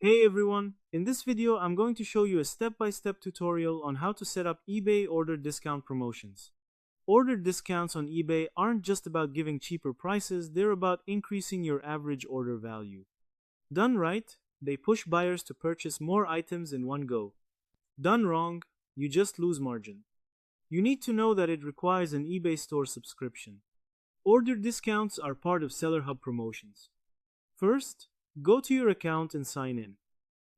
Hey everyone, in this video I'm going to show you a step-by-step tutorial on how to set up eBay order discount promotions. Order discounts on eBay aren't just about giving cheaper prices, they're about increasing your average order value. Done right, they push buyers to purchase more items in one go. Done wrong, you just lose margin. You need to know that it requires an eBay store subscription. Order discounts are part of Seller Hub promotions. First, go to your account and sign in.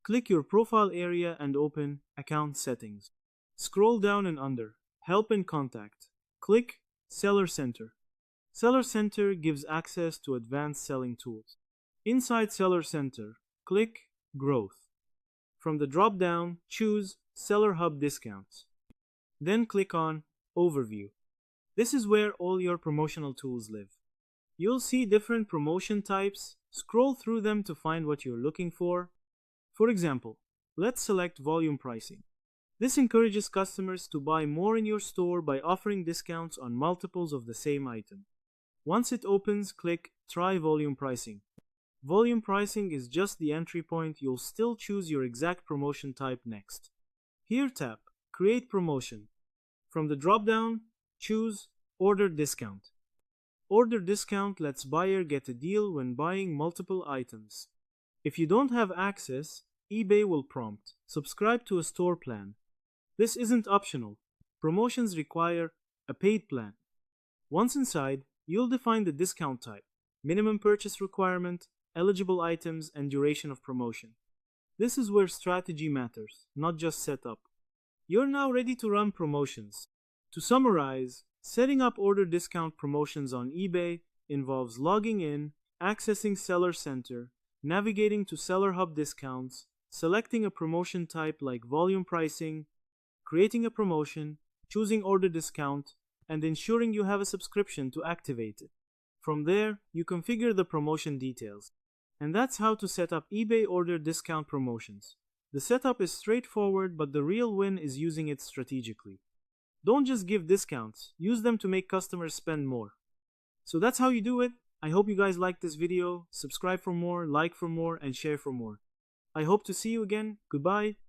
Click your profile area and open Account Settings. Scroll down and under Help and Contact. Click Seller Center. Seller Center gives access to advanced selling tools. Inside Seller Center, click Growth. From the drop-down, choose Seller Hub Discounts. Then click on Overview. This is where all your promotional tools live. You'll see different promotion types. Scroll through them to find what you're looking for. For example, let's select volume pricing. This encourages customers to buy more in your store by offering discounts on multiples of the same item. Once it opens, click Try Volume Pricing. Volume pricing is just the entry point. You'll still choose your exact promotion type next. Here tap Create Promotion. From the drop-down, choose Order Discount. Order discount lets buyer get a deal when buying multiple items. If you don't have access, eBay will prompt, subscribe to a store plan. This isn't optional. Promotions require a paid plan. Once inside, you'll define the discount type, minimum purchase requirement, eligible items, and duration of promotion. This is where strategy matters, not just setup. You're now ready to run promotions. To summarize, setting up order discount promotions on eBay involves logging in, accessing Seller Center, navigating to Seller Hub discounts, selecting a promotion type like volume pricing, creating a promotion, choosing order discount, and ensuring you have a subscription to activate it. From there, you configure the promotion details. And that's how to set up eBay order discount promotions. The setup is straightforward, but the real win is using it strategically. Don't just give discounts, use them to make customers spend more. So that's how you do it. I hope you guys liked this video. Subscribe for more, like for more, and share for more. I hope to see you again. Goodbye.